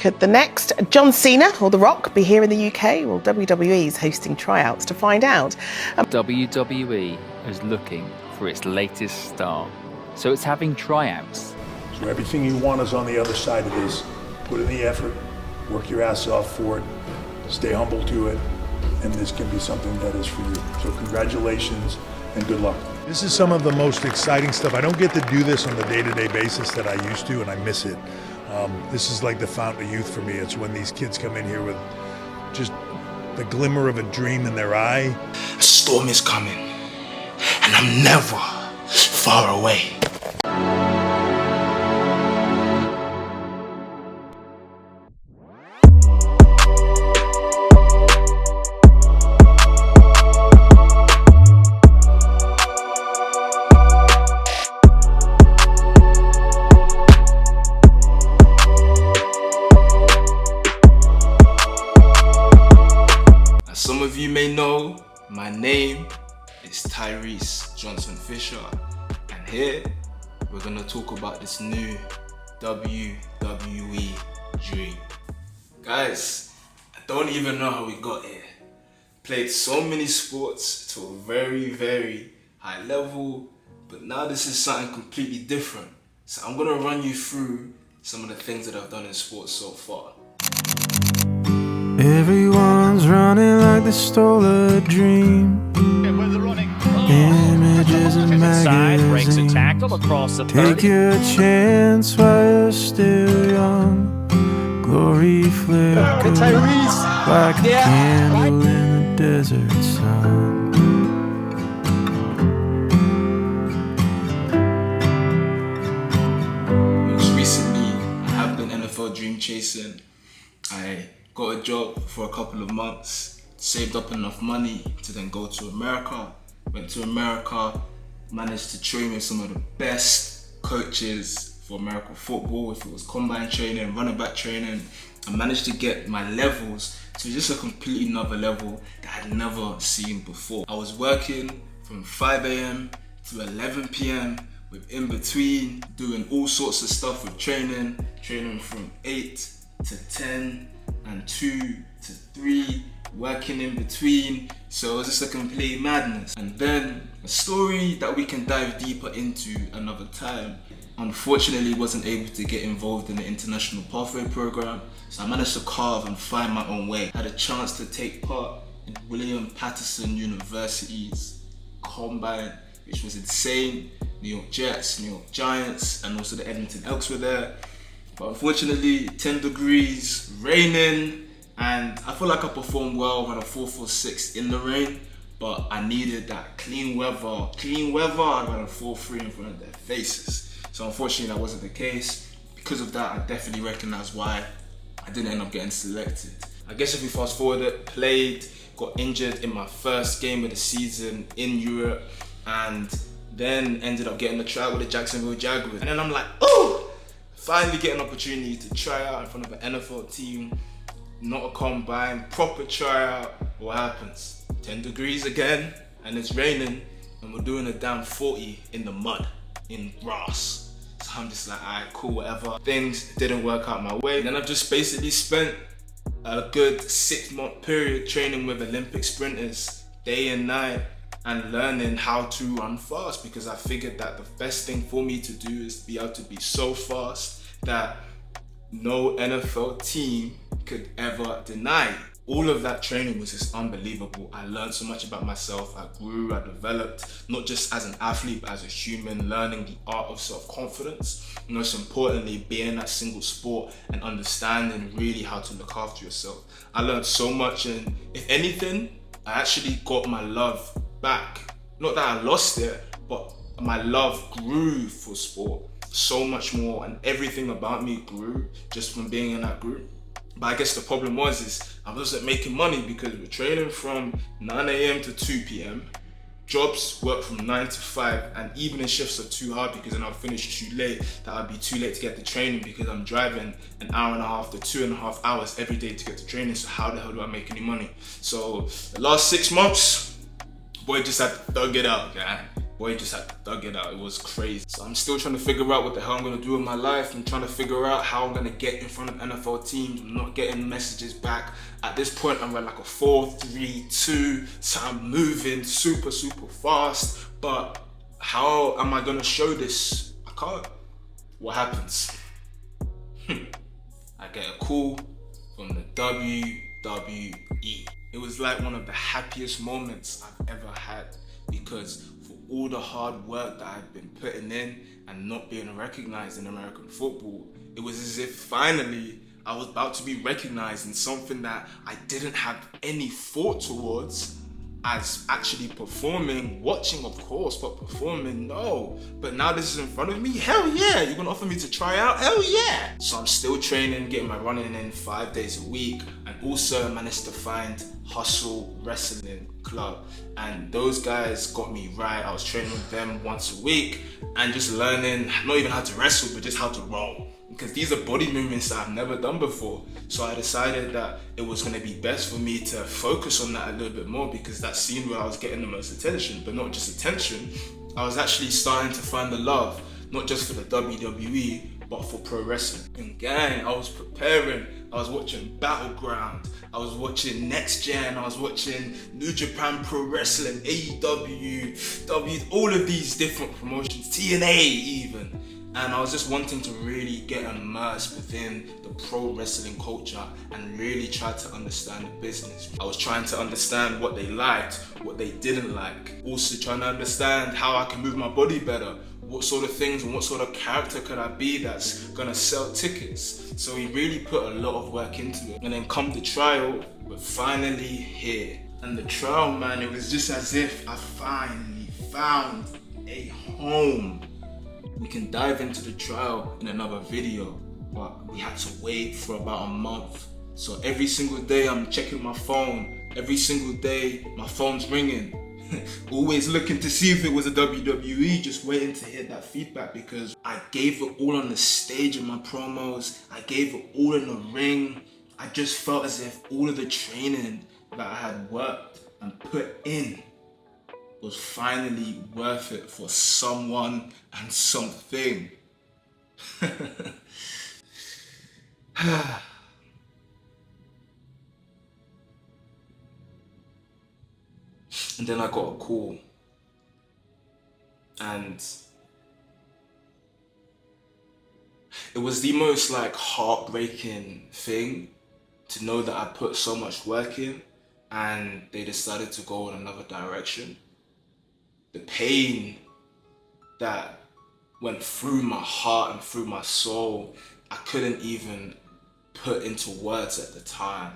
Could the next John Cena or The Rock be here in the UK? Well, WWE is hosting tryouts to find out. WWE is looking for its latest star, so it's having tryouts. So everything you want is on the other side of this. Put in the effort, work your ass off for it, stay humble to it, and this can be something that is for you. So congratulations and good luck. This is some of the most exciting stuff. I don't get to do this on the day-to-day basis that I used to, and I miss it. This is like the fountain of youth for me. It's when these kids come in here with just the glimmer of a dream in their eye. A storm is coming, and I'm never far away. Some of you may know, my name is Tyrese Johnson Fisher, and here we're gonna talk about this new WWE dream. Guys, I don't even know how we got here. Played so many sports to a very, very high level, but now this is something completely different. So I'm gonna run you through some of the things that I've done in sports so far. Everyone's running like they stole a dream. Images and magazines. Take your chance while you're still young. Glory flickers like a candle in the desert sun. Most recently, I have been NFL dream chasing. I got a job for a couple of months, saved up enough money to then go to America. Went to America, managed to train with some of the best coaches for American football. If it was combine training, running back training, I managed to get my levels to just a completely another level that I'd never seen before. I was working from 5 a.m. to 11 p.m. with in between doing all sorts of stuff with training from 8 to 10 and 2 to 3, working in between. So it was just a complete madness. And then a story that we can dive deeper into another time. Unfortunately, wasn't able to get involved in the International Pathway Program, so I managed to carve and find my own way. Had a chance to take part in William Patterson University's Combine, which was insane. New York Jets, New York Giants, and also the Edmonton Elks were there. But unfortunately, 10 degrees, raining, and I feel like I performed well, ran a 4.46 in the rain, but I needed that clean weather, I ran a 4.3 in front of their faces. So unfortunately, that wasn't the case. Because of that, I definitely recognize why I didn't end up getting selected. I guess if we fast forward it, played, got injured in my first game of the season in Europe, and then ended up getting a tryout with the Jacksonville Jaguars. And then I'm like, oh! Finally get an opportunity to try out in front of an NFL team, not a combine, proper tryout. What happens? 10 degrees again, and it's raining, and we're doing a damn 40 in the mud, in grass. So I'm just like, alright, cool, whatever. Things didn't work out my way. Then I've just basically spent a good 6-month period training with Olympic sprinters, day and night, and learning how to run fast, because I figured that the best thing for me to do is be able to be so fast that no NFL team could ever deny. All of that training was just unbelievable. I learned so much about myself. I grew, I developed, not just as an athlete, but as a human, learning the art of self-confidence. Most importantly, being in that single sport and understanding really how to look after yourself. I learned so much, and if anything, I actually got my love back. Not that I lost it, but my love grew for sport so much more, and everything about me grew just from being in that group. But I guess the problem was I wasn't making money, because we're training from 9 a.m. to 2 p.m. Jobs work from 9 to 5, and evening shifts are too hard because then I'll finish too late. That I'd be too late to get to training because I'm driving an hour and a half to 2.5 hours every day to get to training. So how the hell do I make any money? So the last 6 months, boy just had to thug it out, yeah. boy just had to dug it out. It was crazy. So I'm still trying to figure out what the hell I'm gonna do in my life. I'm trying to figure out how I'm gonna get in front of NFL teams. I'm not getting messages back. At this point, I'm at like a 4-3-2, so I'm moving super fast. But how am I gonna show this? I can't. What happens? I get a call from the WWE. It was like one of the happiest moments I've ever had, because for all the hard work that I've been putting in and not being recognized in American football, it was as if finally I was about to be recognized in something that I didn't have any thought towards, as actually performing, watching of course, but performing, no. But now this is in front of me, hell yeah. You're gonna offer me to try out, hell yeah. So I'm still training, getting my running in 5 days a week, and also managed to find Hustle Wrestling Club. And those guys got me right. I was training with them once a week and just learning, not even how to wrestle, but just how to roll. Because these are body movements that I've never done before. So I decided that it was going to be best for me to focus on that a little bit more, because that seemed where I was getting the most attention. But not just attention, I was actually starting to find the love, not just for the WWE, but for pro wrestling. And gang, I was preparing. I was watching Battleground, I was watching Next Gen, I was watching New Japan Pro Wrestling, AEW, all of these different promotions, TNA even. And I was just wanting to really get immersed within the pro wrestling culture and really try to understand the business. I was trying to understand what they liked, what they didn't like. Also trying to understand how I can move my body better. What sort of things and what sort of character could I be that's gonna sell tickets? So we really put a lot of work into it. And then come the trial, we're finally here. And the trial, man, it was just as if I finally found a home. We can dive into the trial in another video, but we had to wait for about a month. So every single day I'm checking my phone. Every single day my phone's ringing. Always looking to see if it was a WWE, just waiting to hear that feedback, because I gave it all on the stage in my promos. I gave it all in the ring. I just felt as if all of the training that I had worked and put in was finally worth it for someone and something. And then I got a call, and it was the most like heartbreaking thing to know that I put so much work in and they decided to go in another direction. The pain that went through my heart and through my soul, I couldn't even put into words at the time.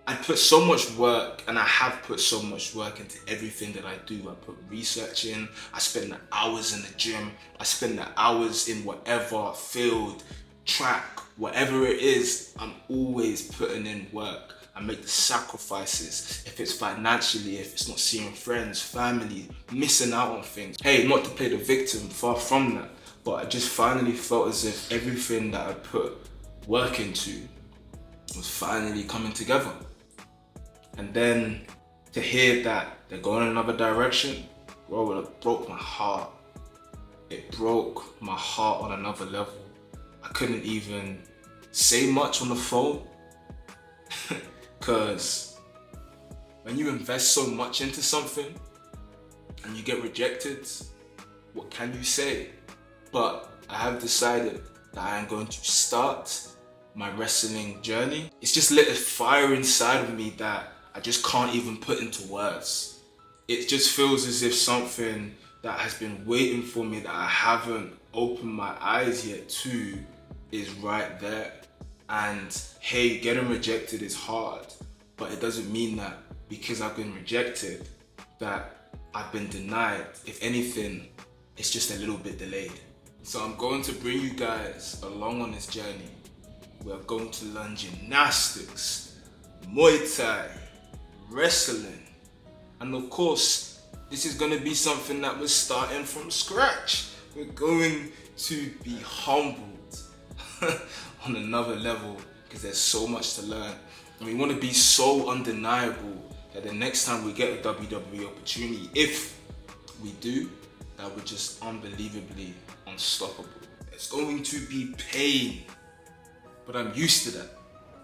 I put so much work, and I have put so much work into everything that I do. I put research in, I spend the hours in the gym, I spend the hours in whatever field, track, whatever it is, I'm always putting in work. I make the sacrifices, if it's financially, if it's not seeing friends, family, missing out on things. Hey, not to play the victim, far from that, but I just finally felt as if everything that I put work into was finally coming together. And then to hear that they're going in another direction, bro, it broke my heart. It broke my heart on another level. I couldn't even say much on the phone, because when you invest so much into something and you get rejected, what can you say? But I have decided that I am going to start my wrestling journey. It's just lit a fire inside of me that I just can't even put into words. It just feels as if something that has been waiting for me that I haven't opened my eyes yet to is right there. And hey, getting rejected is hard, but it doesn't mean that because I've been rejected that I've been denied. If anything, it's just a little bit delayed. So I'm going to bring you guys along on this journey. We're going to learn gymnastics, Muay Thai, wrestling, and of course, this is going to be something that we're starting from scratch. We're going to be humbled on another level because there's so much to learn. And we want to be so undeniable that the next time we get a WWE opportunity, if we do, that we're just unbelievably unstoppable. It's going to be pain, but I'm used to that.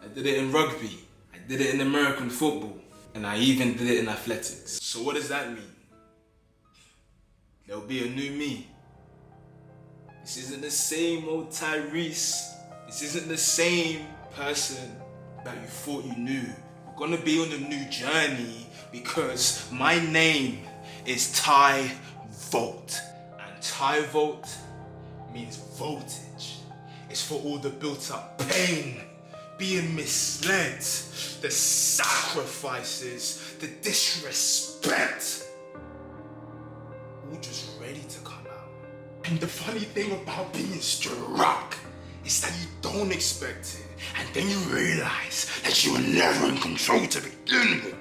I did it in rugby, I did it in American football, and I even did it in athletics. So what does that mean? There'll be a new me. This isn't the same old Tyrese. This isn't the same person that you thought you knew. We're gonna be on a new journey because my name is Tyvolt. And Tyvolt means voltage. It's for all the built up pain, being misled, the sacrifices, the disrespect. All just ready to come out. And the funny thing about being struck is that you don't expect it, and then you realize that you were never in control to begin with.